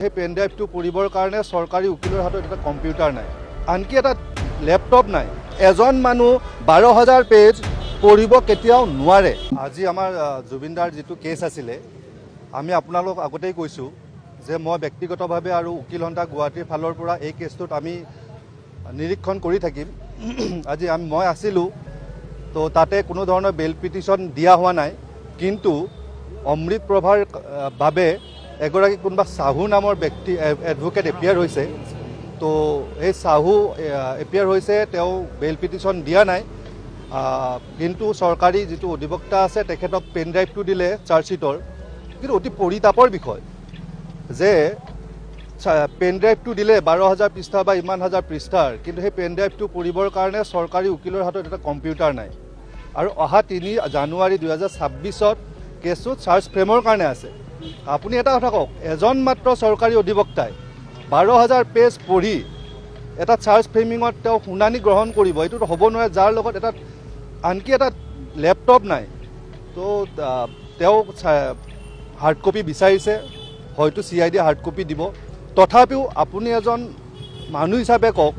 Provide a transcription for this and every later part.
সেই পেন ড্ৰাইভটো পঢ়িবৰ কাৰণে চৰকাৰী উকিলৰ হাতত এটা কম্পিউটাৰ নাই, আনকি এটা লেপটপ নাই। এজন মানুহ 12,000 পেজ পঢ়িব কেতিয়াও নোৱাৰে। আজি আমাৰ জুবিনদাৰ যিটো কেছ আছিলে, আমি আপোনালোক আগতেই কৈছোঁ যে মই ব্যক্তিগতভাৱে আৰু উকিল সন্থা গুৱাহাটীৰ ফালৰ পৰা এই কেছটোত আমি নিৰীক্ষণ কৰি থাকিম। আজি মই আছিলোঁ, তো তাতে কোনো ধৰণৰ বেল পিটিশ্যন দিয়া হোৱা নাই, কিন্তু অমৃত প্ৰভাৰ বাবে এগৰাকী কোনোবা চাহু নামৰ ব্যক্তি এডভোকেট এপিয়াৰ হৈছে। তো এই চাহু এপিয়াৰ হৈছে, তেওঁ বেল পিটিশ্যন দিয়া নাই, কিন্তু চৰকাৰী যিটো অধিবক্তা আছে তেখেতক পেন ড্ৰাইভটো দিলে চাৰ্জশ্বিটৰ। কিন্তু অতি পৰিতাপৰ বিষয় যে পেন ড্ৰাইভটো দিলে 12,000 পৃষ্ঠা বা ইমান হাজাৰ পৃষ্ঠাৰ, কিন্তু সেই পেন ড্ৰাইভটো পঢ়িবৰ কাৰণে চৰকাৰী উকিলৰ হাতত এটা কম্পিউটাৰ নাই। আৰু অহা 3 জানুৱাৰী 2026 কেছটো চাৰ্জ ফ্ৰেমৰ কাৰণে আছে। আপুনি এটা কথা কওক, এজন মাত্ৰ চৰকাৰী অধিবক্তাই 12,000 পেজ পঢ়ি এটা চাৰ্জ ফ্ৰেমিঙত তেওঁ শুনানি গ্ৰহণ কৰিব, এইটোতো হ'ব নোৱাৰে, যাৰ লগত আনকি এটা লেপটপ নাই। তো তেওঁ হাৰ্ড কপি বিচাৰিছে, হয়তো CID হাৰ্ড কপি দিব। তথাপিও আপুনি এজন মানুহ হিচাপে কওক,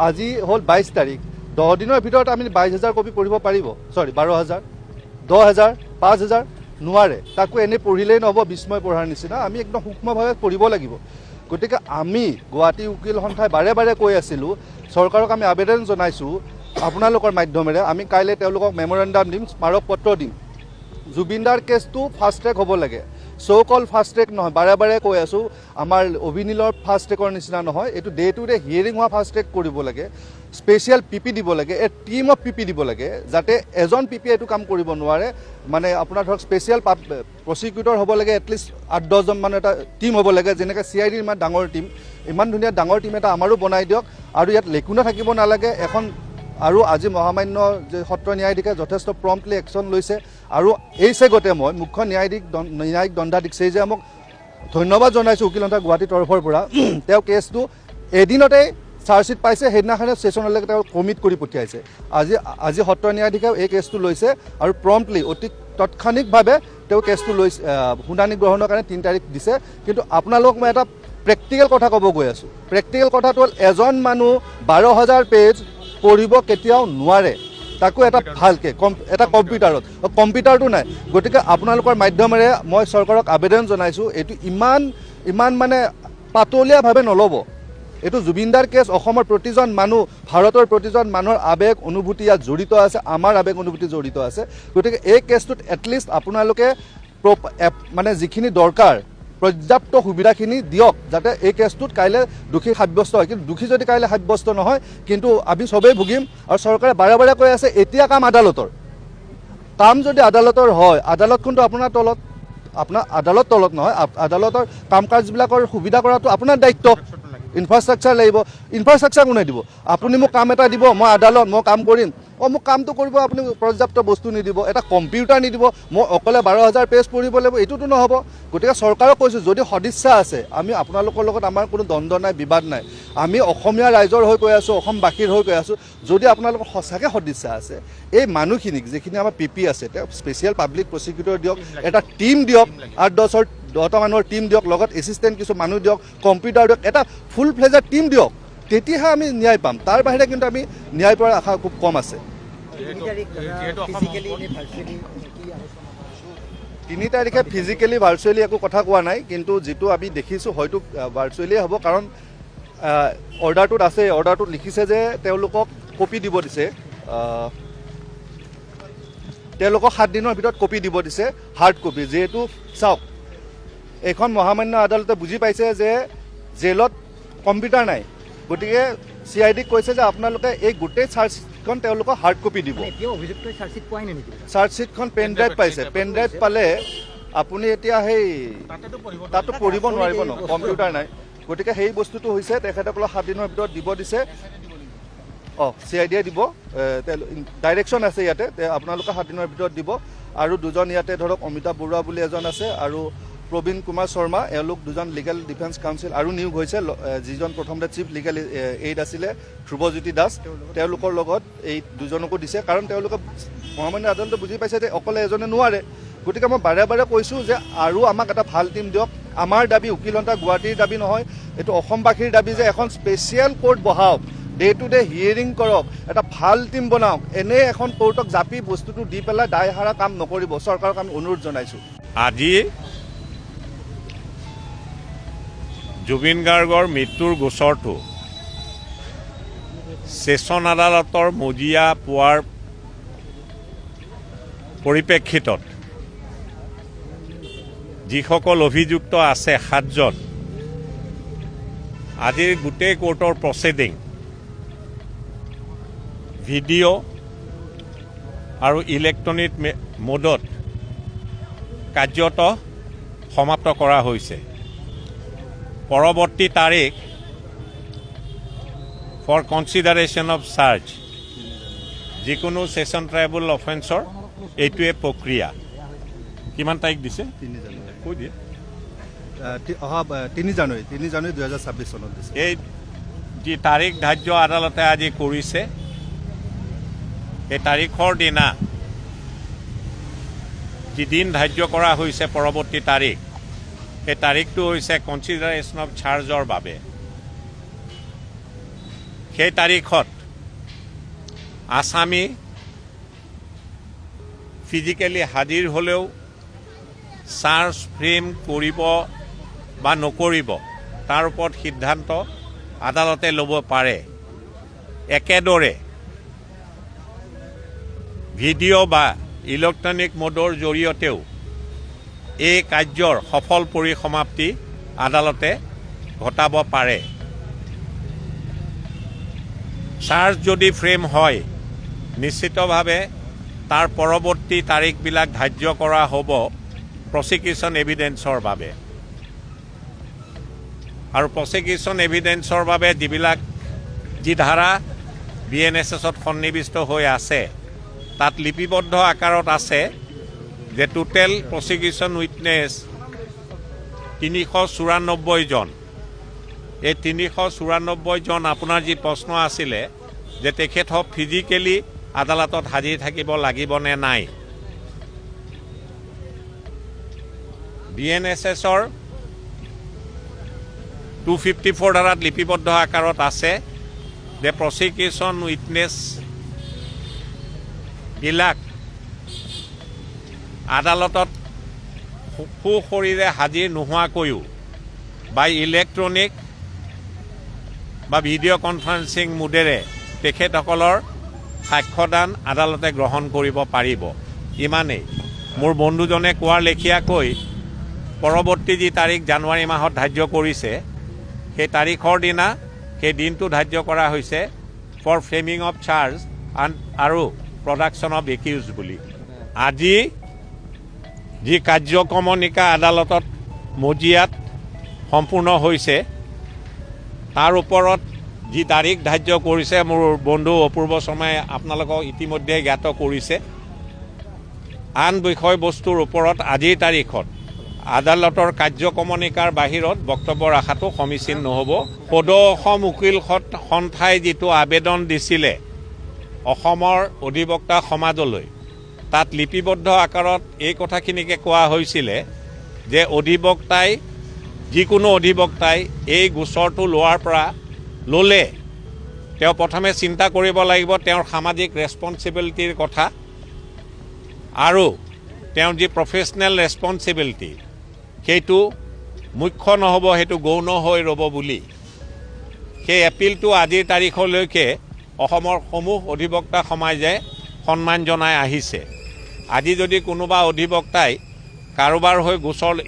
আজি হ'ল 22 তাৰিখ, 10 দিনৰ ভিতৰত আপুনি 22,000 কপি পঢ়িব পাৰিব? 12,000, 10,000, 5,000 নোৱাৰে। তাকো এনেই পঢ়িলেই নহ'ব, বিস্ময় পঢ়াৰ নিচিনা, আমি একদম সূক্ষ্মভাৱে পঢ়িব লাগিব। গতিকে আমি গুৱাহাটী উকিল সন্থাই বাৰে বাৰে কৈ আছিলোঁ, চৰকাৰক আমি আবেদন জনাইছোঁ আপোনালোকৰ মাধ্যমেৰে, আমি কাইলৈ তেওঁলোকক মেমৰেণ্ডাম দিম, স্মাৰক পত্ৰ দিম। জুবিনদাৰ কেছটো ফাষ্ট ট্ৰেক হ'ব লাগে, কল ফাষ্ট ট্ৰেক নহয়। বাৰে বাৰে কৈ আছোঁ, আমাৰ অভিনীলৰ ফাষ্ট ট্ৰেকৰ নিচিনা নহয়, এইটো ডে টু ডে হিয়েৰিং হোৱা ফাষ্ট ট্ৰেক কৰিব লাগে। স্পেচিয়েল PP দিব লাগে, এ টিম অফ PP দিব লাগে, যাতে এজন PP এইটো কাম কৰিব নোৱাৰে। মানে আপোনাৰ ধৰক স্পেচিয়েল প্ৰচিকিউটৰ হ'ব লাগে, এটলিষ্ট 8-10জন মানুহ এটা টিম হ'ব লাগে, যেনেকৈ CID ইমান ডাঙৰ টিম, ইমান ধুনীয়া ডাঙৰ টিম এটা আমাৰো বনাই দিয়ক। আৰু ইয়াত লেকুনা থাকিব নালাগে এখন। আৰু আজি মহামান্য যে সত্ৰ ন্যায়াধীশে যথেষ্ট প্ৰম্পটলি একশ্যন লৈছে। আৰু এই চেগতে মই মুখ্য ন্যায়িক দণ্ডাধীশ চেইজামক ধন্যবাদ জনাইছোঁ উকিল সন্থা গুৱাহাটীৰ তৰফৰ পৰা। তেওঁ কেছটো এদিনতেই চাৰ্জশ্বিট পাইছে, সেইদিনাখনে ছেশ্যনলৈকে তেওঁ কমিট কৰি পঠিয়াইছে। আজি সত্ৰ ন্যায়াধীশেও এই কেছটো লৈছে আৰু প্ৰম্পটলি অতি তাৎক্ষণিকভাৱে তেওঁ কেছটো লৈছে, শুনানি গ্ৰহণৰ কাৰণে 3 তাৰিখ দিছে। কিন্তু আপোনালোকক মই এটা প্ৰেক্টিকেল কথা ক'ব গৈ আছোঁ। প্ৰেক্টিকেল কথাটো হ'ল, এজন মানুহ 12,000 পেজ পঢ়িব কেতিয়াও নোৱাৰে, তাকো এটা ভালকৈ এটা কম্পিউটাৰটো নাই। গতিকে আপোনালোকৰ মাধ্যমেৰে মই চৰকাৰক আবেদন জনাইছোঁ, এইটো ইমান মানে পাতলীয়াভাৱে নল'ব। এইটো জুবিনদাৰ কেছ, অসমৰ প্ৰতিজন মানুহ, ভাৰতৰ প্ৰতিজন মানুহৰ আৱেগ অনুভূতি ইয়াত জড়িত আছে, আমাৰ আৱেগ অনুভূতি জড়িত আছে। গতিকে এই কেছটোত এটলিষ্ট আপোনালোকে মানে যিখিনি দৰকাৰ পৰ্যাপ্ত সুবিধাখিনি দিয়ক, যাতে এই কেছটোত কাইলৈ দোষী সাব্যস্ত হয়। কিন্তু দোষী যদি কাইলৈ সাব্যস্ত নহয়, কিন্তু আমি চবেই ভুগিম। আৰু চৰকাৰে বাৰে বাৰে কৈ আছে, এতিয়া কাম আদালতৰ। কাম যদি আদালতৰ হয়, আদালত কিন্তু আপোনাৰ তলত, আপোনাৰ আদালত তলত নহয়, আদালতৰ কাম কাজবিলাকৰ সুবিধা কৰাটো আপোনাৰ দায়িত্ব। ইনফ্ৰাষ্ট্ৰাকচাৰ লাগিব, ইনফ্ৰাষ্ট্ৰাকচাৰ কোনে দিব? আপুনি মোক কাম এটা দিব, মই আদালত, মই কাম কৰিম। মোক কামটো কৰিব, আপুনি পৰ্যাপ্ত বস্তু নিদিব, এটা কম্পিউটাৰ নিদিব, মই অকলে 12,000 পেজ পঢ়িব লাগিব, এইটোতো নহ'ব। গতিকে চৰকাৰক কৈছোঁ, যদি সদিচ্ছা আছে, আমি আপোনালোকৰ লগত আমাৰ কোনো দ্বন্দ্ব নাই, বিবাদ নাই। আমি অসমীয়া ৰাইজৰ হৈ কৈ আছোঁ, অসমবাসীৰ হৈ কৈ আছোঁ, যদি আপোনালোকৰ সঁচাকৈ সদিচ্ছা আছে, এই মানুহখিনিক যিখিনি আমাৰ PP আছে, তেওঁ স্পেচিয়েল পাব্লিক প্ৰচিকিউটৰ দিয়ক, এটা টীম দিয়ক, 8-10টা মানুহৰ টীম দিয়ক, লগত এছিষ্টেণ্ট কিছু মানুহ দিয়ক, কম্পিউটাৰ দিয়ক, এটা ফুল ফ্লেজৰ টীম দিয়ক, তেতিয়াহে আমি ন্যায় পাম। তাৰ বাহিৰে কিন্তু আমি ন্যায় পোৱাৰ আশা খুব কম আছে। 3 তাৰিখে ফিজিকেলি ভাৰ্চুৱেলি একো কথা কোৱা নাই, কিন্তু যিটো আমি দেখিছোঁ হয়তো ভাৰ্চুৱেলিয়ে হ'ব, কাৰণ অৰ্ডাৰটোত আছে, অৰ্ডাৰটোত লিখিছে যে তেওঁলোকক কপি দিব দিছে, তেওঁলোকক 7 দিনৰ ভিতৰত কপি দিব দিছে, হাৰ্ড কপি। যিহেতু চাওক, এইখন মহামান্য আদালতে বুজি পাইছে যে জেলত কম্পিউটাৰ নাই, গতিকে CIDক কৈছে যে আপোনালোকে এই গোটেই চাৰ্জশ্বিটখন তেওঁলোকক হাৰ্ড কপি দিব। চাৰ্জশ্বিটখন পেন ড্ৰাইভ পাইছে, পেন ড্ৰাইভ পালে আপুনি এতিয়া সেই তাতো পঢ়িব নোৱাৰিব ন, কম্পিউটাৰ নাই। গতিকে সেই বস্তুটো হৈছে, তেখেতসকলক 7 দিনৰ ভিতৰত দিব দিছে। CIDয়ে দিব, ডাইৰেকশ্যন আছে ইয়াতে, আপোনালোকে 7 দিনৰ ভিতৰত দিব। আৰু দুজন ইয়াতে ধৰক অমিতাভ বৰুৱা বুলি এজন আছে, আৰু প্ৰবীণ কুমাৰ শৰ্মা, এওঁলোক দুজন লিগেল ডিফেন্স কাউন্সিল আৰু নিয়োগ হৈছে। যিজন প্ৰথমতে চিফ লিগেল এইড আছিলে ধ্ৰুৱজ্যোতি দাস, তেওঁলোকৰ লগত এই দুজনকো দিছে। কাৰণ তেওঁলোকে মহামান্য আদালতে বুজি পাইছে যে অকলে এজনে নোৱাৰে, গতিকে মই বাৰে বাৰে কৈছোঁ যে আৰু আমাক এটা ভাল টিম দিয়ক। আমাৰ দাবী উকিলতা গুৱাহাটীৰ দাবী নহয়, এইটো অসমবাসীৰ দাবী যে এখন স্পেচিয়েল কোৰ্ট বহাওক, ডে টু ডে হিয়াৰিং কৰক, এটা ভাল টিম বনাওক। এনে এখন কোৰ্টক জাপি বস্তুটো দি পেলাই দায়হাৰা কাম নকৰিব। চৰকাৰক আমি অনুৰোধ জনাইছোঁ। আজি জুবিন গাৰ্গৰ মৃত্যুৰ গোচৰটো ছেছন আদালতৰ মজিয়া পোৱাৰ পৰিপ্ৰেক্ষিতত যিসকল অভিযুক্ত আছে 7জন, আজিৰ গোটেই কোৰ্টৰ প্ৰচিডিং ভিডিঅ' আৰু ইলেক্ট্ৰনিক মোডত কাৰ্যত সমাপ্ত কৰা হৈছে। পৰৱৰ্তী তাৰিখ ফৰ কনচিডাৰেশ্যন অফ চাৰ্জ, যিকোনো ছেছন ট্ৰাইব্যুনেল অফেন্সৰ এইটোৱে প্ৰক্ৰিয়া। কিমান তাৰিখ দিছে? 3 জানুৱাৰী। কৈ দিয়ে অহা 3 জানুৱাৰী 2026 চনত দিছে। এই যি তাৰিখ ধাৰ্য আদালতে আজি কৰিছে, এই তাৰিখৰ দিনা যি দিন ধাৰ্য কৰা হৈছে পৰৱৰ্তী তাৰিখ, সেই তাৰিখটো হৈছে কনচিডাৰেশ্যন অফ চাৰ্জৰ বাবে। সেই তাৰিখত আসামী ফিজিকেলি হাজিৰ হ'লেও চাৰ্জ ফ্ৰেম কৰিব বা নকৰিব তাৰ ওপৰত সিদ্ধান্ত আদালতে ল'ব পাৰে। একেদৰে ভিডিঅ' বা ইলেক্ট্ৰনিক মোডৰ জৰিয়তেও এই কাৰ্যৰ সফল পৰিসমাপ্তি আদালতে ঘটাব পাৰে। চাৰ্জ যদি ফ্ৰেম হয়, নিশ্চিতভাৱে তাৰ পৰৱৰ্তী তাৰিখবিলাক ধাৰ্য কৰা হ'ব প্ৰচিকিউশ্যন এভিডেন্সৰ বাবে। আৰু প্ৰচিকিউশ্যন এভিডেন্সৰ বাবে যি ধাৰা BNSSত সন্নিৱিষ্ট হৈ আছে, তাত লিপিবদ্ধ আকাৰত আছে যে টোটেল প্ৰচিকিউশ্যন উইটনেছ 394 জন। এই 394 জন, আপোনাৰ যি প্ৰশ্ন আছিলে যে তেখেতক ফিজিকেলি আদালতত হাজিৰ থাকিব লাগিব নে নাই, BNSSৰ 254 ধাৰাত লিপিবদ্ধ আকাৰত আছে যে প্ৰচিকিউশ্যন উইটনেছ বিলাক আদালতত সুশৰীৰে হাজিৰ নোহোৱাকৈও বা ইলেক্ট্ৰনিক বা ভিডিঅ' কনফাৰেন্সিং মোডেৰে তেখেতসকলৰ সাক্ষ্যদান আদালতে গ্ৰহণ কৰিব পাৰিব। ইমানেই। মোৰ বন্ধুজনে কোৱাৰ লেখীয়াকৈ পৰৱৰ্তী যি তাৰিখ জানুৱাৰী মাহত ধাৰ্য কৰিছে, সেই তাৰিখৰ দিনা সেই দিনটো ধাৰ্য কৰা হৈছে ফৰ ফ্ৰেমিং অফ চাৰ্জ আৰু প্ৰডাকশ্যন অফ একিউজ বুলি। আজি যি কাৰ্যক্ৰমণিকা আদালতত মজিয়াত সম্পূৰ্ণ হৈছে, তাৰ ওপৰত যি তাৰিখ ধাৰ্য কৰিছে মোৰ বন্ধু অপূৰ্ব শৰ্মাই আপোনালোকক ইতিমধ্যে জ্ঞাত কৰিছে। আন বিষয়বস্তুৰ ওপৰত আজিৰ তাৰিখত আদালতৰ কাৰ্যক্ৰমণিকাৰ বাহিৰত বক্তব্য ৰখাটো সমীচীন নহ'ব। সদৌ অসম উকিল সন্থাই যিটো আবেদন দিছিলে অসমৰ অধিবক্তা সমাজলৈ, তাত লিপিবদ্ধ আকাৰত এই কথাখিনিকে কোৱা হৈছিলে যে যিকোনো অধিবক্তাই এই গোচৰটো ল'লে তেওঁ প্ৰথমে চিন্তা কৰিব লাগিব তেওঁৰ সামাজিক ৰেছপন্সিবিলিটিৰ কথা আৰু তেওঁৰ যি প্ৰফেচনেল ৰেছপন্সিবিলিটি সেইটো মুখ্য নহ'ব, সেইটো গৌণ হৈ ৰ'ব বুলি সেই এপিলটো আজিৰ তাৰিখলৈকে অসমৰ সমূহ অধিবক্তা সমাজে সন্মান জনাই আহিছে। আজি যদি কোনোবা অধিবক্তাই কাৰোবাৰ হৈ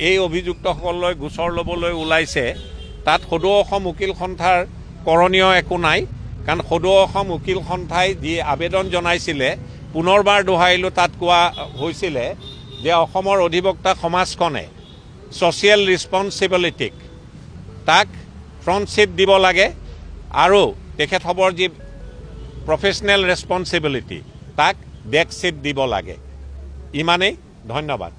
এই অভিযুক্তসকললৈ গোচৰ ল'বলৈ ওলাইছে, তাত সদৌ অসম উকিল সন্থাৰ কৰণীয় একো নাই। কাৰণ সদৌ অসম উকিল সন্থাই যি আবেদন জনাইছিলে, পুনৰবাৰ দোহাৰিলোঁ, তাত কোৱা হৈছিলে যে অসমৰ অধিবক্তা সমাজখনে ছ'চিয়েল ৰেছপন্সিবিলিটিক তাক ফ্ৰণ্টশ্বিপ দিব লাগে আৰু তেখেতসকলৰ যি প্ৰফেচনেল ৰেছপন্সিবিলিটি তাক বেকশ্বিপ দিব লাগে। ইমানেই। ধন্যবাদ।